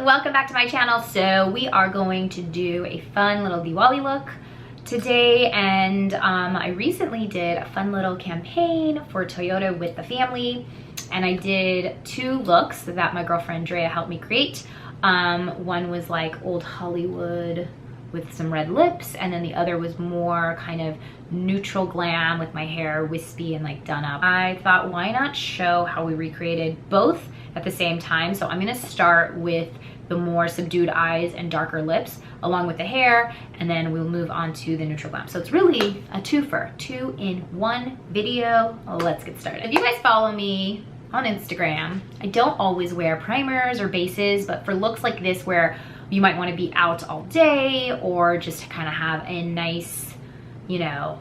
welcome back to my channel. So we are going to do a fun little Diwali look today, and I recently did a fun little campaign for Toyota with the family, and I did two looks that my girlfriend Drea helped me create. One was like old Hollywood with some red lips, and then the other was more kind of neutral glam with my hair wispy and like done up. I thought, why not show how we recreated both at the same time? So I'm gonna start with the more subdued eyes and darker lips along with the hair, and then we'll move on to the neutral glam. So it's really a twofer, 2-in-1 video. Let's get started. If you guys follow me on Instagram, I don't always wear primers or bases, but for looks like this where you might want to be out all day or just to kind of have a nice, you know,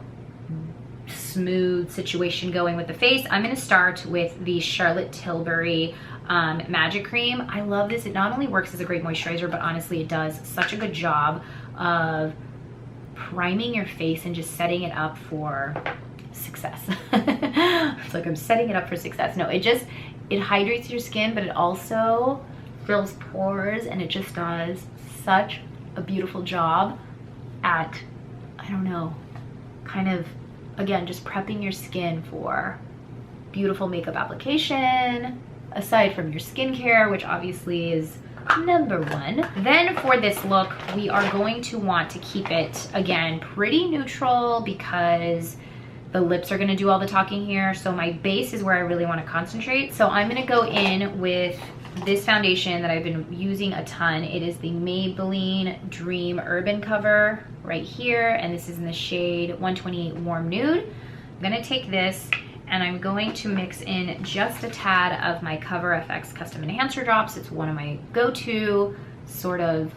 smooth situation going with the face, I'm going to start with the Charlotte Tilbury Magic Cream. I love this. It not only works as a great moisturizer, but honestly it does such a good job of priming your face and just setting it up for success. It's like I'm setting it up for success. No, it hydrates your skin, but it also fills pores, and it just does such a beautiful job at, I don't know, kind of, again, just prepping your skin for beautiful makeup application, aside from your skincare, which obviously is number one. Then for this look, we are going to want to keep it, again, pretty neutral because the lips are gonna do all the talking here. So my base is where I really wanna concentrate. So I'm gonna go in with this foundation that I've been using a ton. It is the Maybelline Dream Urban Cover right here, and this is in the shade 128 Warm Nude. I'm gonna take this and I'm going to mix in just a tad of my Cover FX Custom Enhancer Drops. It's one of my go-to sort of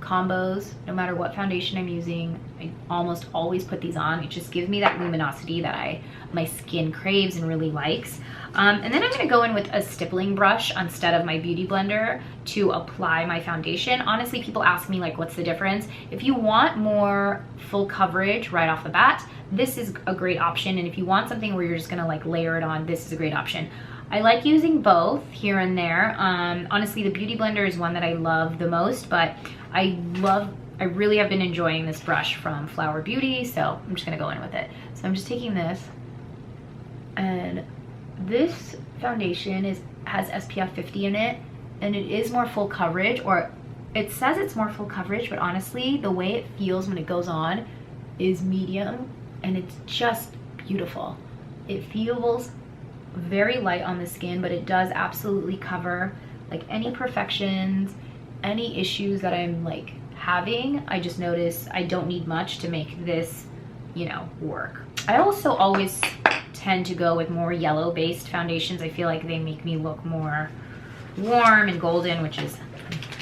combos. No matter what foundation I'm using, I almost always put these on. It just gives me that luminosity that my skin craves and really likes. And then I'm gonna go in with a stippling brush instead of my beauty blender to apply my foundation. Honestly, people ask me like, what's the difference? If you want more full coverage right off the bat, this is a great option. And if you want something where you're just gonna like layer it on, this is a great option. I like using both here and there. Honestly, the beauty blender is one that I love the most, but I really have been enjoying this brush from Flower Beauty, so I'm just gonna go in with it. So I'm just taking this, and this foundation has SPF 50 in it, and it is more full coverage, or it says it's more full coverage, but honestly, the way it feels when it goes on is medium, and it's just beautiful. It feels very light on the skin, but it does absolutely cover like any imperfections, any issues that I'm like having. I just notice I don't need much to make this, you know, work. I also always tend to go with more yellow based foundations. I feel like they make me look more warm and golden, which is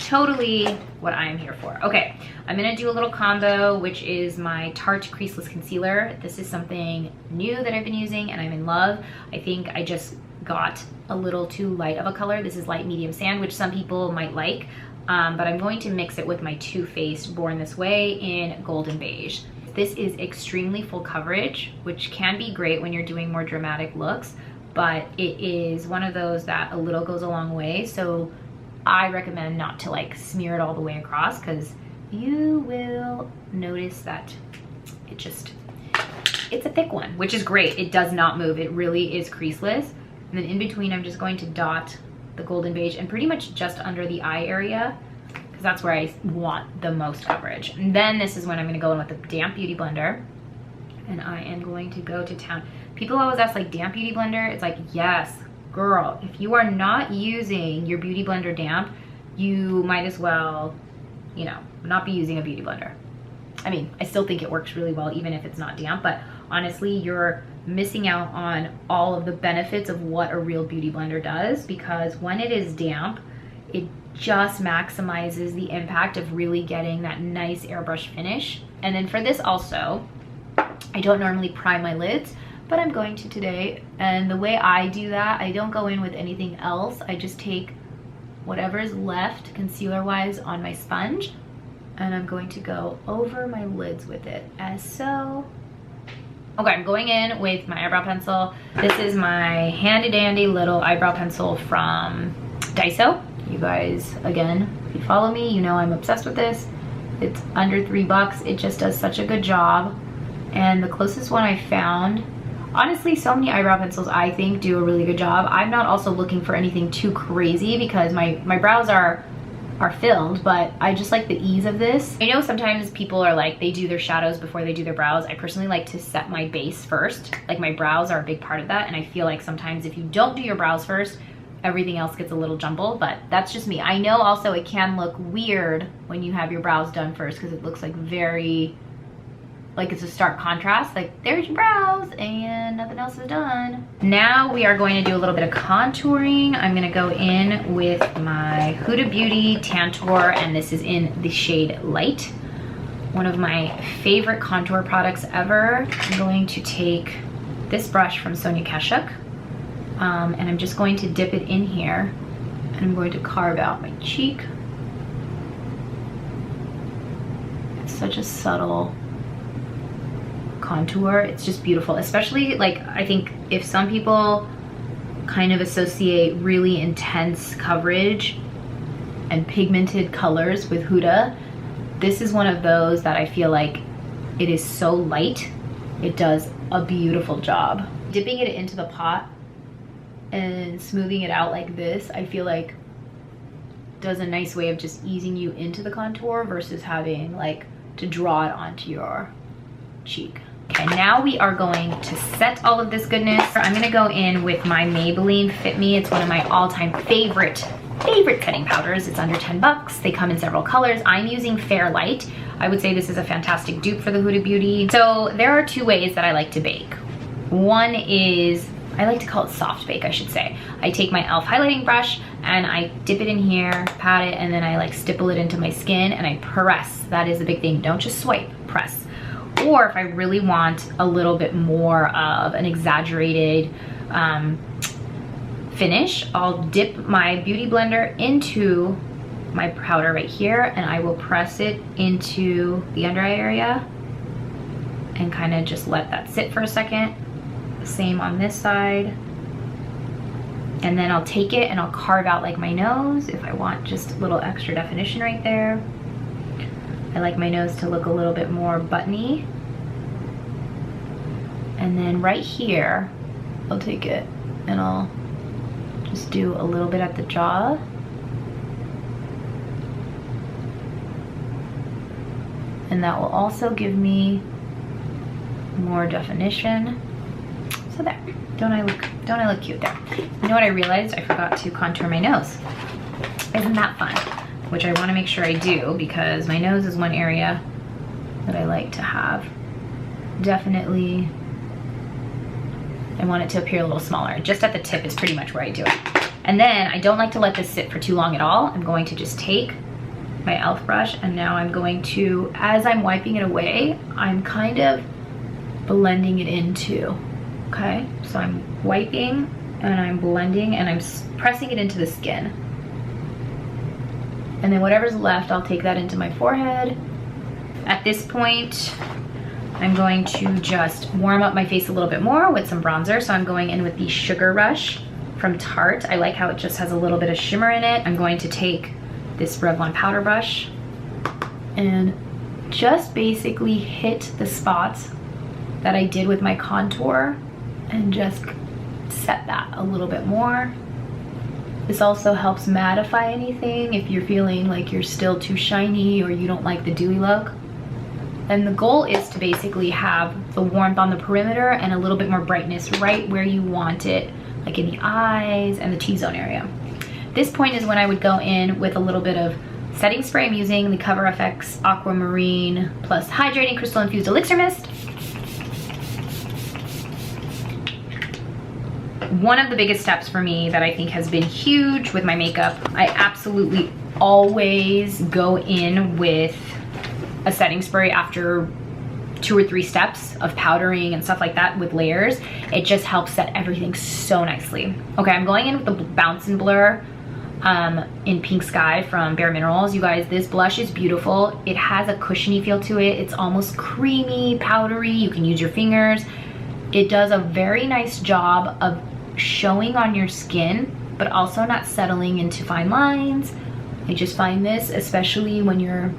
totally what I am here for. Okay, I'm gonna do a little combo, which is my Tarte Creaseless Concealer. This is something new that I've been using and I'm in love. I think I just got a little too light of a color. This is light medium sand, which some people might like, but I'm going to mix it with my Too Faced Born This Way in Golden Beige. This is extremely full coverage, which can be great when you're doing more dramatic looks, but it is one of those that a little goes a long way. So I recommend not to like smear it all the way across, because you will notice that it's a thick one, which is great. It does not move. It really is creaseless. And then in between, I'm just going to dot the Golden Beige and pretty much just under the eye area, because that's where I want the most coverage. And then this is when I'm gonna go in with the damp beauty blender, and I am going to go to town. People always ask like, damp beauty blender? It's like, yes, girl, if you are not using your beauty blender damp, you might as well, you know, not be using a beauty blender. I mean, I still think it works really well even if it's not damp, but honestly, you're missing out on all of the benefits of what a real beauty blender does, because when it is damp, it just maximizes the impact of really getting that nice airbrush finish. And then for this also, I don't normally prime my lids, but I'm going to today. And the way I do that, I don't go in with anything else. I just take whatever's left concealer wise on my sponge, and I'm going to go over my lids with it as so. Okay, I'm going in with my eyebrow pencil. This is my handy dandy little eyebrow pencil from Daiso. You guys, again, if you follow me, you know I'm obsessed with this. It's under $3. It just does such a good job. And the closest one I found, honestly, so many eyebrow pencils I think do a really good job. I'm not also looking for anything too crazy because my brows are filled, but I just like the ease of this. I know sometimes people are like, they do their shadows before they do their brows. I personally like to set my base first. Like my brows are a big part of that, and I feel like sometimes if you don't do your brows first, everything else gets a little jumbled, but that's just me. I know also it can look weird when you have your brows done first because it looks like like it's a stark contrast, like there's your brows and nothing else is done. Now we are going to do a little bit of contouring. I'm gonna go in with my Huda Beauty Tantour, and this is in the shade Light. One of my favorite contour products ever. I'm going to take this brush from Sonia Kashuk, and I'm just going to dip it in here, and I'm going to carve out my cheek. It's such a subtle contour. It's just beautiful, especially like I think if some people kind of associate really intense coverage and pigmented colors with Huda, this is one of those that I feel like it is so light, it does a beautiful job. Dipping it into the pot and smoothing it out like this, I feel like does a nice way of just easing you into the contour versus having like to draw it onto your cheek. Okay, now we are going to set all of this goodness. I'm gonna go in with my Maybelline Fit Me. It's one of my all-time favorite setting powders. It's under $10. They come in several colors. I'm using Fair Light. I would say this is a fantastic dupe for the Huda Beauty. So there are two ways that I like to bake. One is, I like to call it soft bake, I should say. I take my e.l.f. highlighting brush and I dip it in here, pat it, and then I like stipple it into my skin and I press. That is the big thing. Don't just swipe, press. Or if I really want a little bit more of an exaggerated finish, I'll dip my beauty blender into my powder right here and I will press it into the under eye area and kind of just let that sit for a second. Same on this side. And then I'll take it and I'll carve out like my nose if I want just a little extra definition right there. I like my nose to look a little bit more buttony. And then right here, I'll take it and I'll just do a little bit at the jaw. And that will also give me more definition. So there, don't I look cute there? You know what I realized? I forgot to contour my nose. Isn't that fun? Which I want to make sure I do because my nose is one area that I like to have. Definitely, I want it to appear a little smaller. Just at the tip is pretty much where I do it. And then I don't like to let this sit for too long at all. I'm going to just take my e.l.f. brush and now I'm going to, as I'm wiping it away, I'm kind of blending it into, okay? So I'm wiping and I'm blending and I'm pressing it into the skin. And then whatever's left, I'll take that into my forehead. At this point, I'm going to just warm up my face a little bit more with some bronzer. So I'm going in with the Sugar Rush from Tarte. I like how it just has a little bit of shimmer in it. I'm going to take this Revlon powder brush and just basically hit the spots that I did with my contour and just set that a little bit more. This also helps mattify anything if you're feeling like you're still too shiny or you don't like the dewy look. And the goal is to basically have the warmth on the perimeter and a little bit more brightness right where you want it, like in the eyes and the T-zone area. This point is when I would go in with a little bit of setting spray. I'm using the Cover FX Aquamarine plus Hydrating Crystal Infused Elixir Mist. One of the biggest steps for me that I think has been huge with my makeup, I absolutely always go in with a setting spray after 2 or 3 steps of powdering and stuff like that with layers. It just helps set everything so nicely. Okay, I'm going in with the Bounce and Blur in Pink Sky from Bare Minerals. You guys, this blush is beautiful. It has a cushiony feel to it. It's almost creamy, powdery. You can use your fingers. It does a very nice job of showing on your skin but also not settling into fine lines. I just find this, especially when you're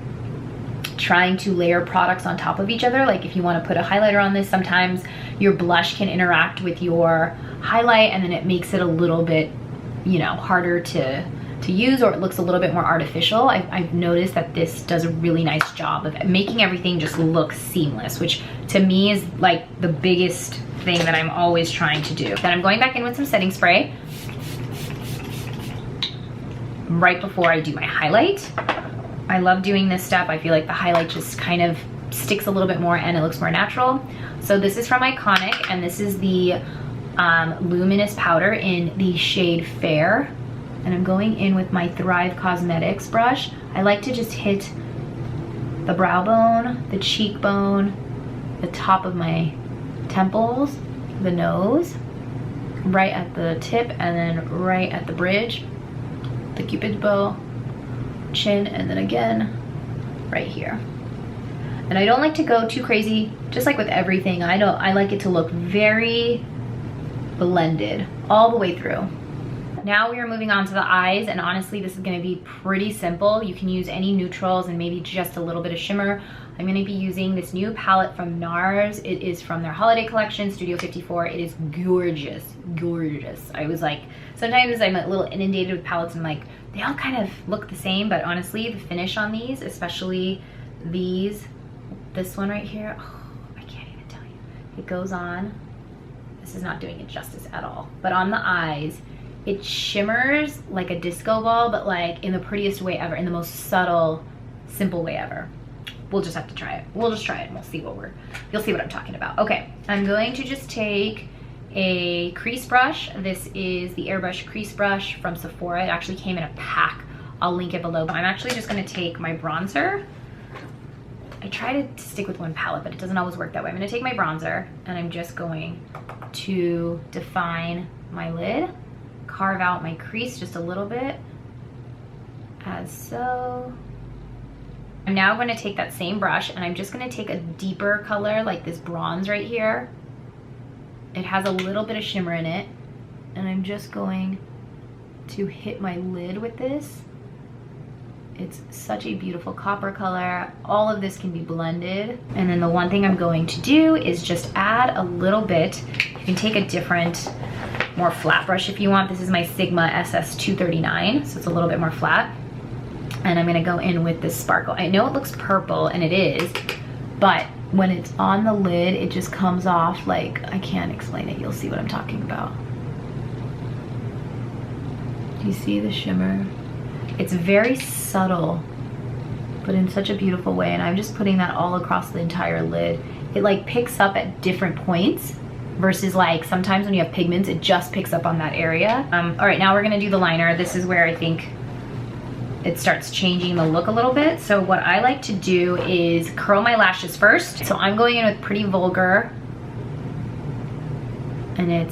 trying to layer products on top of each other, like if you want to put a highlighter on this, sometimes your blush can interact with your highlight and then it makes it a little bit, you know, harder to use, or it looks a little bit more artificial. I've noticed that this does a really nice job of making everything just look seamless, which to me is like the biggest thing that I'm always trying to do. Then I'm going back in with some setting spray right before I do my highlight. I love doing this step. I feel like the highlight just kind of sticks a little bit more and it looks more natural. So this is from Iconic, and this is the luminous powder in the shade Fair. And I'm going in with my Thrive Cosmetics brush. I like to just hit the brow bone, the cheekbone, the top of my temples, the nose, right at the tip, and then right at the bridge, the cupid's bow, chin, and then again right here. And I don't like to go too crazy, just like with everything. I like it to look very blended all the way through. Now we are moving on to the eyes, and honestly this is going to be pretty simple. You can use any neutrals and maybe just a little bit of shimmer. I'm going to be using this new palette from NARS. It is from their holiday collection, Studio 54. It is gorgeous, gorgeous. I was like, sometimes I'm a little inundated with palettes and like, they all kind of look the same, but honestly the finish on these, especially these, this one right here, oh, I can't even tell you. It goes on. This is not doing it justice at all. But on the eyes, it shimmers like a disco ball, but like in the prettiest way ever, in the most subtle, simple way ever. We'll just have to try it. We'll just try it and we'll see you'll see what I'm talking about. Okay, I'm going to just take a crease brush. This is the Airbrush crease brush from Sephora. It actually came in a pack. I'll link it below. But I'm actually just gonna take my bronzer. I try to stick with one palette, but it doesn't always work that way. I'm gonna take my bronzer and I'm just going to define my lid, carve out my crease just a little bit, as so. I'm now going to take that same brush and I'm just going to take a deeper color like this bronze right here. It has a little bit of shimmer in it, and I'm just going to hit my lid with this. It's such a beautiful copper color. All of this can be blended. And then the one thing I'm going to do is just add a little bit. You can take a different, more flat brush if you want. This is my Sigma SS239, so it's a little bit more flat. And I'm gonna go in with this sparkle. I know it looks purple, and it is, but when it's on the lid, it just comes off like, I can't explain it. You'll see what I'm talking about. Do you see the shimmer? It's very subtle, but in such a beautiful way. And I'm just putting that all across the entire lid. It like picks up at different points versus like sometimes when you have pigments, it just picks up on that area. All right, now we're gonna do the liner. This is where I think it starts changing the look a little bit. So what I like to do is curl my lashes first. So I'm going in with Pretty Vulgar, and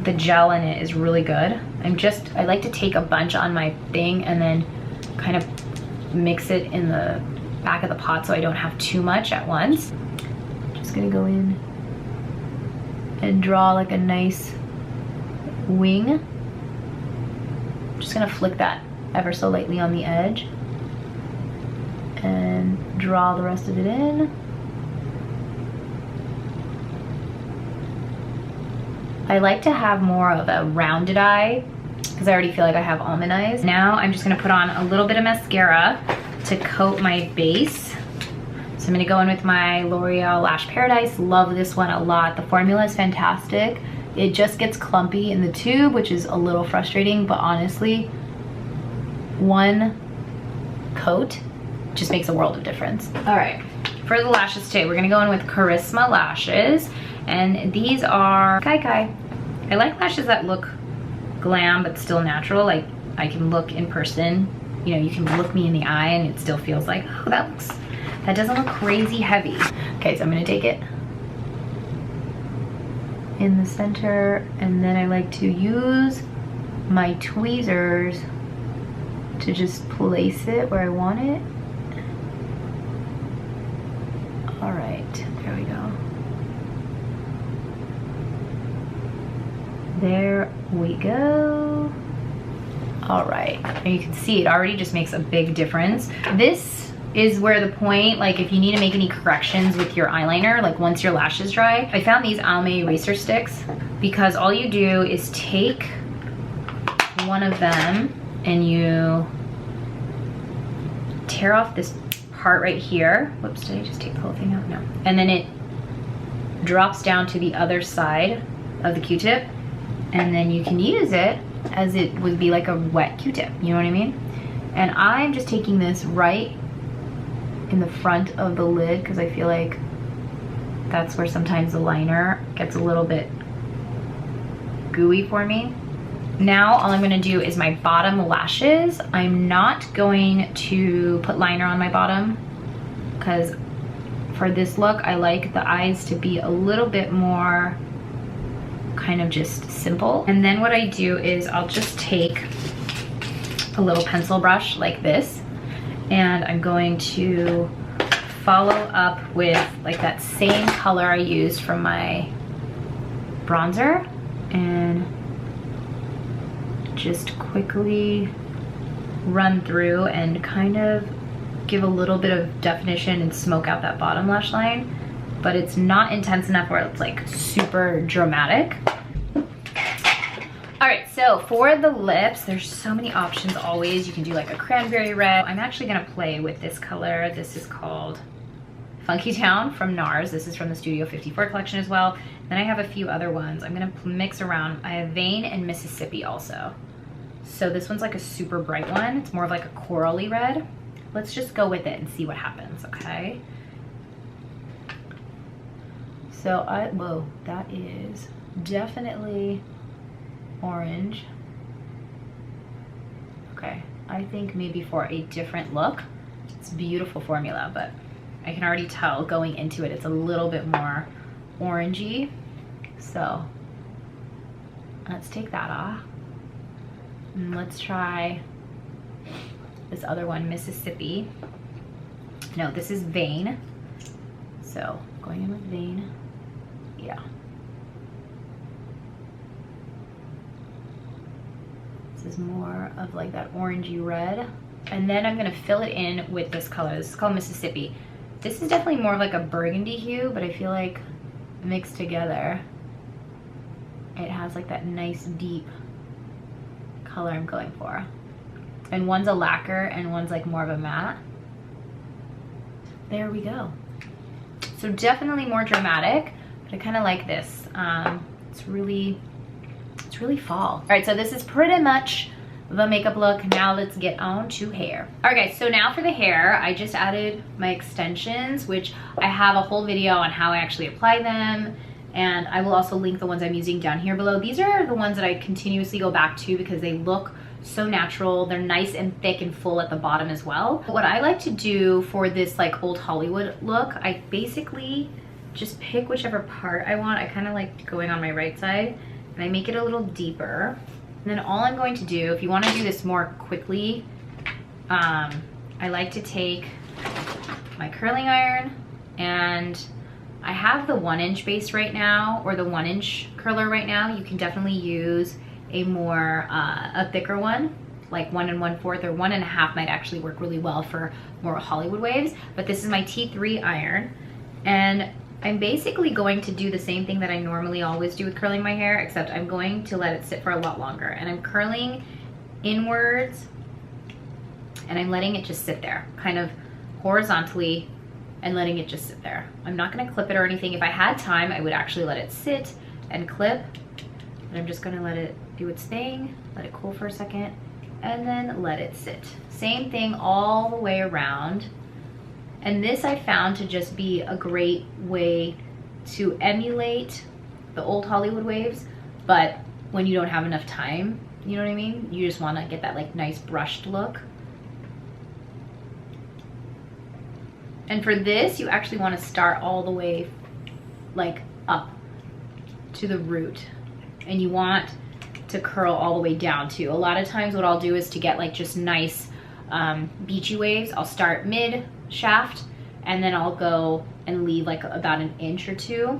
the gel in it is really good. I like to take a bunch on my thing and then kind of mix it in the back of the pot so I don't have too much at once. Just gonna go in and draw like a nice wing. Just gonna flick that ever so lightly on the edge and draw the rest of it in. I like to have more of a rounded eye because I already feel like I have almond eyes. Now I'm just gonna put on a little bit of mascara to coat my base. So I'm gonna go in with my L'Oreal Lash Paradise. Love this one a lot. The formula is fantastic. It just gets clumpy in the tube, which is a little frustrating, but honestly, one coat just makes a world of difference. All right, for the lashes today, we're gonna go in with Charisma lashes. And these are Kai Kai. I like lashes that look glam but still natural. Like I can look in person, you know, you can look me in the eye and it still feels like, oh, that doesn't look crazy heavy. Okay, so I'm gonna take it in the center, and then I like to use my tweezers to just place it where I want it. All right, there we go. There we go. All right, and you can see it already just makes a big difference. This is where the point, like if you need to make any corrections with your eyeliner, like once your lashes dry, I found these Almay eraser sticks because all you do is take one of them and you tear off this part right here. Whoops, did I just take the whole thing out? No. And then it drops down to the other side of the Q-tip, and then you can use it as it would be like a wet Q-tip, you know what I mean? And I'm just taking this right in the front of the lid because I feel like that's where sometimes the liner gets a little bit gooey for me. Now all I'm gonna do is my bottom lashes. I'm not going to put liner on my bottom because for this look, I like the eyes to be a little bit more kind of just simple. And then what I do is I'll just take a little pencil brush like this, and I'm going to follow up with like that same color I used from my bronzer, and just quickly run through and kind of give a little bit of definition and smoke out that bottom lash line, but it's not intense enough where it's like super dramatic. All right, so for the lips, there's so many options always. You can do like a cranberry red. I'm actually gonna play with this color. This is called Funky Town from NARS. This is from the Studio 54 collection as well. Then I have a few other ones. I'm gonna mix around. I have Vein and Mississippi also. So this one's like a super bright one. It's more of like a corally red. Let's just go with it and see what happens, okay? So whoa, that is definitely orange. Okay, I think maybe for a different look, it's a beautiful formula, but I can already tell going into it, it's a little bit more orangey. So let's take that off. And let's try this other one, Mississippi. No, this is Vein. So going in with Vein, yeah. This is more of like that orangey red. And then I'm gonna fill it in with this color. This is called Mississippi. This is definitely more of like a burgundy hue, but I feel like mixed together, it has like that nice deep color I'm going for. And one's a lacquer and one's like more of a matte. There we go. So definitely more dramatic, but I kind of like this. It's really fall. All right, so this is pretty much the makeup look. Now let's get on to hair. All right guys, so now for the hair, I just added my extensions, which I have a whole video on how I actually apply them. And I will also link the ones I'm using down here below. These are the ones that I continuously go back to because they look so natural. They're nice and thick and full at the bottom as well. What I like to do for this like old Hollywood look, I basically just pick whichever part I want. I kind of like going on my right side and I make it a little deeper. And then all I'm going to do, if you want to do this more quickly, I like to take my curling iron, and I have the 1-inch base right now, or the 1-inch curler right now. You can definitely use a more, a thicker one, like 1 1/4 or 1.5 might actually work really well for more Hollywood waves. But this is my T3 iron, and I'm basically going to do the same thing that I normally always do with curling my hair, except I'm going to let it sit for a lot longer. And I'm curling inwards, and I'm letting it just sit there, kind of horizontally, and letting it just sit there. I'm not gonna clip it or anything. If I had time, I would actually let it sit and clip, but I'm just gonna let it do its thing, let it cool for a second, and then let it sit. Same thing all the way around. And this I found to just be a great way to emulate the old Hollywood waves, but when you don't have enough time, you know what I mean? You just wanna get that like nice brushed look. And for this, you actually wanna start all the way like up to the root, and you want to curl all the way down too. A lot of times what I'll do is to get like just nice beachy waves, I'll start mid shaft and then I'll go and leave like about 1 inch or 2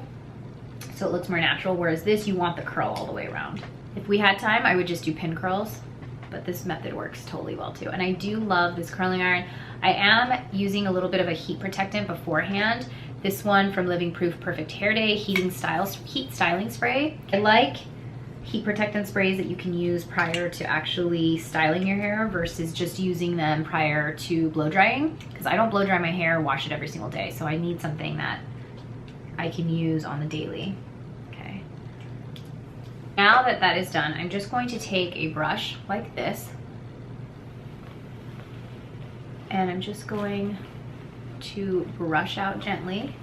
so it looks more natural, whereas this, you want the curl all the way around. If we had time, I would just do pin curls, but this method works totally well too. And I do love this curling iron. I am using a little bit of a heat protectant beforehand. This one from Living Proof Perfect Hair Day heat styling spray. I like heat protectant sprays that you can use prior to actually styling your hair versus just using them prior to blow drying, because I don't blow dry my hair, wash it every single day. So I need something that I can use on the daily. Okay. Now that that is done, I'm just going to take a brush like this, and I'm just going to brush out gently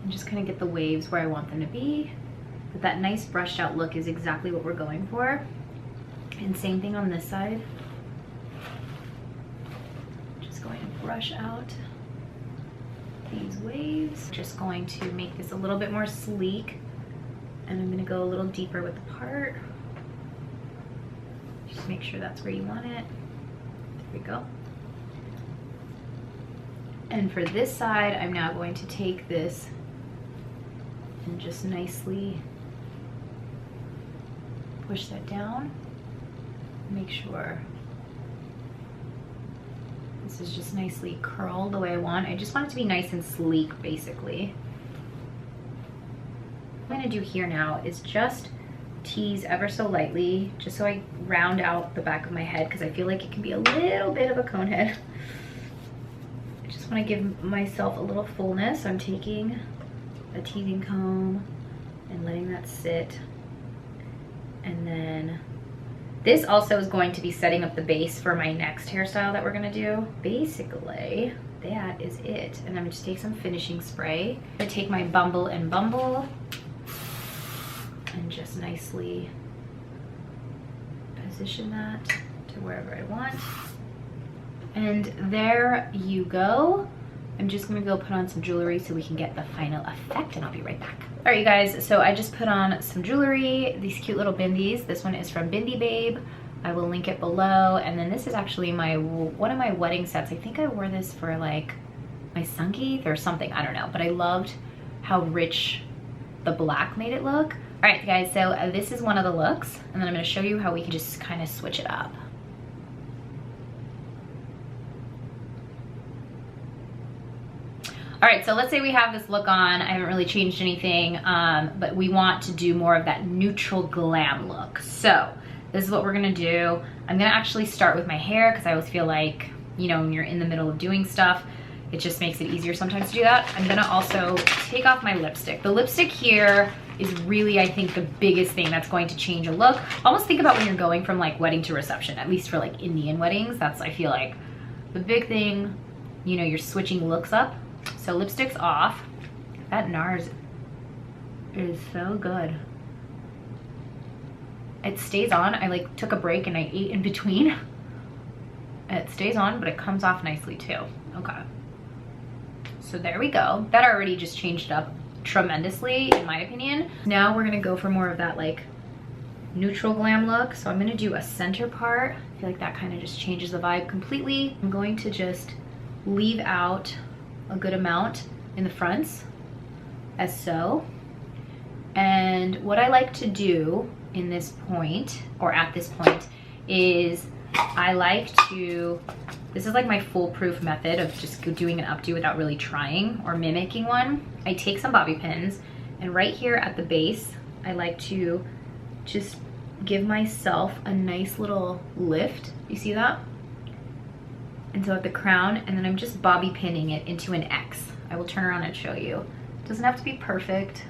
and just kind of get the waves where I want them to be. But that nice brushed out look is exactly what we're going for. And same thing on this side. Just going to brush out these waves. Just going to make this a little bit more sleek. And I'm gonna go a little deeper with the part. Just make sure that's where you want it. There we go. And for this side, I'm now going to take this and just nicely push that down. Make sure this is just nicely curled the way I want. I just want it to be nice and sleek, basically. What I'm gonna do here now is just tease ever so lightly, just so I round out the back of my head, because I feel like it can be a little bit of a cone head. I just want to give myself a little fullness. I'm taking a teasing comb and letting that sit. And then this also is going to be setting up the base for my next hairstyle that we're gonna do. Basically, that is it. And I'm gonna just take some finishing spray. I'm gonna take my Bumble and Bumble and just nicely position that to wherever I want. And there you go. I'm just gonna go put on some jewelry so we can get the final effect, and I'll be right back. All right, you guys, so I just put on some jewelry, these cute little bindis. This one is from Bindi Babe. I will link it below. And then this is actually one of my wedding sets. I think I wore this for like my Sangeet or something, I don't know. But I loved how rich the black made it look. All right, guys, so this is one of the looks. And then I'm gonna show you how we can just kind of switch it up. All right, so let's say we have this look on. I haven't really changed anything, but we want to do more of that neutral glam look. So this is what we're gonna do. I'm gonna actually start with my hair, because I always feel like, you know, when you're in the middle of doing stuff, it just makes it easier sometimes to do that. I'm gonna also take off my lipstick. The lipstick here is really, I think, the biggest thing that's going to change a look. Almost think about when you're going from like wedding to reception, at least for like Indian weddings. That's, I feel like, the big thing, you know, you're switching looks up. So lipstick's off. That NARS is so good. It stays on. I like took a break and I ate in between. It stays on, but it comes off nicely too. Okay. So there we go. That already just changed it up tremendously, in my opinion. Now we're gonna go for more of that like neutral glam look. So I'm gonna do a center part. I feel like that kind of just changes the vibe completely. I'm going to just leave out a good amount in the fronts, as so. And what I like to do in this point, or at this point, is I like to, this is like my foolproof method of just doing an updo without really trying or mimicking one. I take some bobby pins, and right here at the base, I like to just give myself a nice little lift. You see that? And so at the crown, and then I'm just bobby pinning it into an X. I will turn around and show you. It doesn't have to be perfect.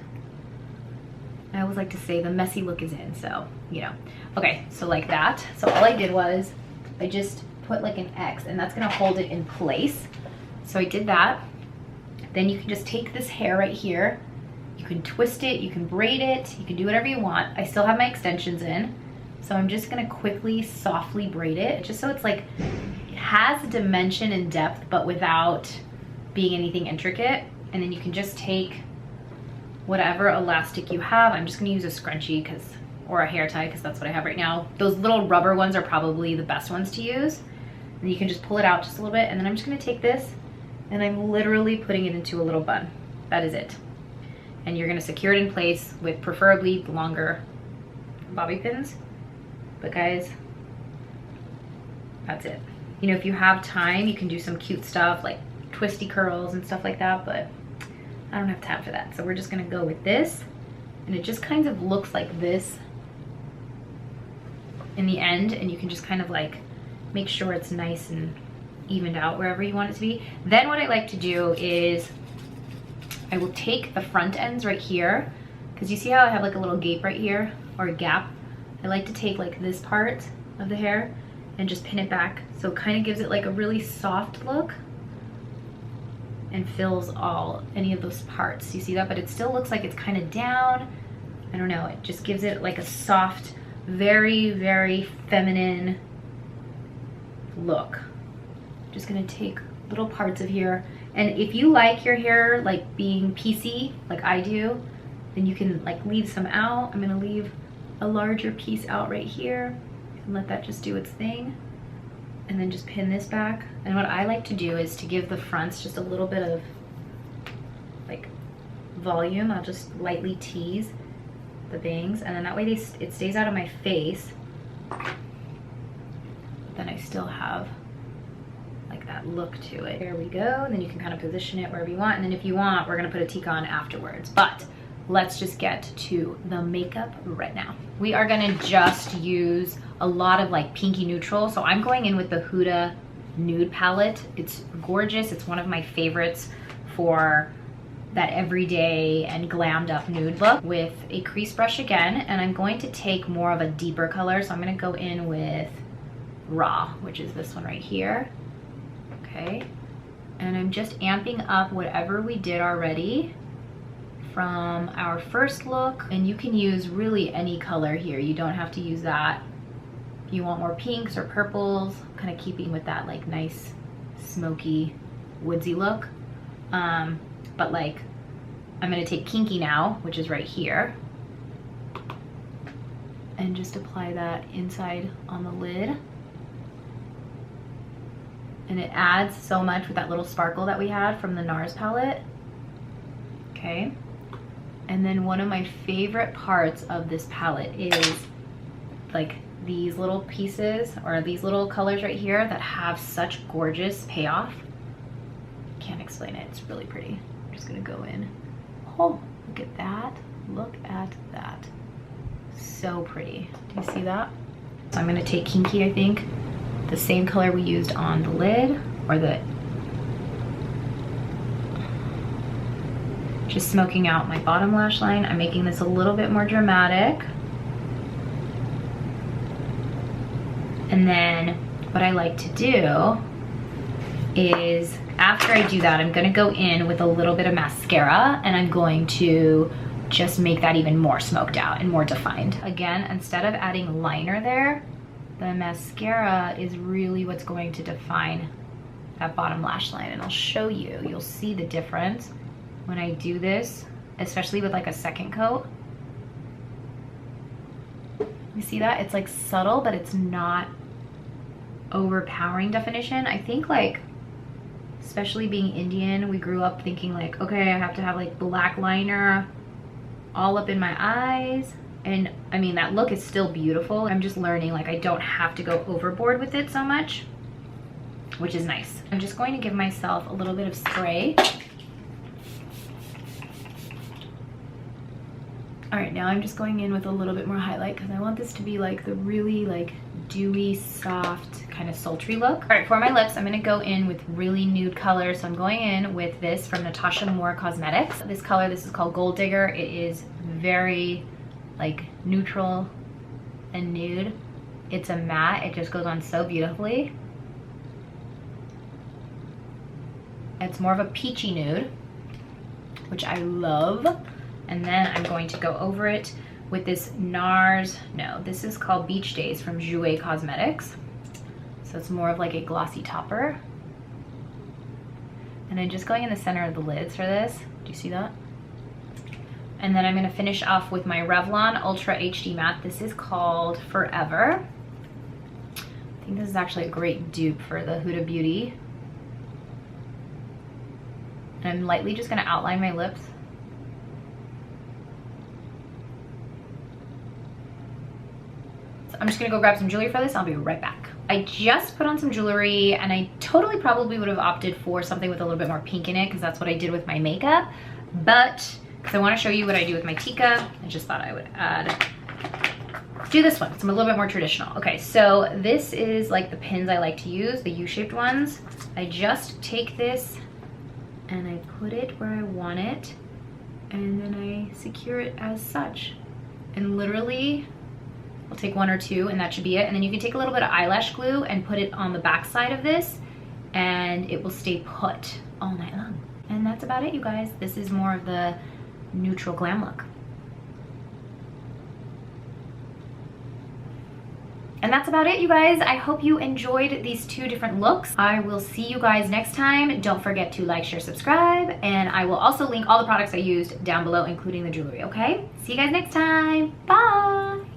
I always like to say the messy look is in, so, you know. Okay, so like that. So all I did was, I just put like an X, and that's gonna hold it in place. So I did that. Then you can just take this hair right here. You can twist it, you can braid it, you can do whatever you want. I still have my extensions in. So I'm just gonna quickly, softly braid it, just so it's like, has dimension and depth, but without being anything intricate. And then you can just take whatever elastic you have. I'm just gonna use a scrunchie or a hair tie, because that's what I have right now. Those little rubber ones are probably the best ones to use. And you can just pull it out just a little bit, and then I'm just gonna take this and I'm literally putting it into a little bun. That is it. and you're gonna secure it in place with preferably longer bobby pins. But guys, that's it. You know, if you have time, you can do some cute stuff like twisty curls and stuff like that, but I don't have time for that. So we're just gonna go with this, and it just kind of looks like this in the end, and you can just kind of like make sure it's nice and evened out wherever you want it to be. Then what I like to do is I will take the front ends right here, because you see how I have like a little gape right here, or a gap. I like to take like this part of the hair and just pin it back, so it kind of gives it like a really soft look and fills any of those parts. You see that? But it still looks like it's kind of down. I don't know, it just gives it like a soft, very, very feminine look. Just gonna take little parts of here, and if you like your hair like being piecey like I do, then you can like leave some out. I'm gonna leave a larger piece out right here and let that just do its thing, and then just pin this back. And what I like to do is to give the fronts just a little bit of like volume. I'll just lightly tease the bangs, and then that way it stays out of my face, but then I still have like that look to it. There we go. And then you can kind of position it wherever you want, and then if you want, we're gonna put a tika on afterwards. But let's just get to the makeup right now. We are gonna just use a lot of like pinky neutral. So I'm going in with the Huda Nude palette. It's gorgeous. It's one of my favorites for that everyday and glammed up nude look, with a crease brush again. And I'm going to take more of a deeper color. So I'm gonna go in with Raw, which is this one right here. Okay. And I'm just amping up whatever we did already from our first look, and you can use really any color here. You don't have to use that. If you want more pinks or purples, kind of keeping with that like nice smoky woodsy look. But like, I'm gonna take Kinky now, which is right here, and just apply that inside on the lid. And it adds so much with that little sparkle that we had from the NARS palette. Okay. And then one of my favorite parts of this palette is like these little pieces, or these little colors right here that have such gorgeous payoff. Can't explain it, it's really pretty. I'm just gonna go in. Oh, look at that, look at that. So pretty, do you see that? So I'm gonna take Kinky, I think, the same color we used on the lid, or just smoking out my bottom lash line. I'm making this a little bit more dramatic. And then what I like to do is, after I do that, I'm gonna go in with a little bit of mascara, and I'm going to just make that even more smoked out and more defined. Again, instead of adding liner there, the mascara is really what's going to define that bottom lash line. And I'll show you, you'll see the difference when I do this, especially with like a second coat. You see that? It's like subtle, but it's not overpowering definition. I think like, especially being Indian, we grew up thinking like, okay, I have to have like black liner all up in my eyes. And I mean, that look is still beautiful. I'm just learning like I don't have to go overboard with it so much, which is nice. I'm just going to give myself a little bit of spray. All right, now I'm just going in with a little bit more highlight, because I want this to be like the really like dewy, soft, kind of sultry look. All right, for my lips, I'm gonna go in with really nude colors. So I'm going in with this from Natasha Moore Cosmetics. This color, this is called Gold Digger. It is very like neutral and nude. It's a matte, it just goes on so beautifully. It's more of a peachy nude, which I love. And then I'm going to go over it with this NARS, no, this is called Beach Days from Jouer Cosmetics. So it's more of like a glossy topper. And I'm just going in the center of the lids for this. Do you see that? And then I'm gonna finish off with my Revlon Ultra HD Matte. This is called Forever. I think this is actually a great dupe for the Huda Beauty. And I'm lightly just gonna outline my lips I'm just gonna go grab some jewelry for this. I'll be right back. I just put on some jewelry, and I totally probably would have opted for something with a little bit more pink in it because that's what I did with my makeup. But because I want to show you what I do with my Tika, I just thought I would do this one. It's a little bit more traditional. Okay, so this is like the pins I like to use, the U-shaped ones. I just take this and I put it where I want it, and then I secure it as such. And literally, I'll take one or two and that should be it. And then you can take a little bit of eyelash glue and put it on the back side of this, and it will stay put all night long. And that's about it, you guys. This is more of the neutral glam look. And that's about it, you guys. I hope you enjoyed these two different looks. I will see you guys next time. Don't forget to like, share, subscribe, and I will also link all the products I used down below, including the jewelry, okay? See you guys next time. Bye!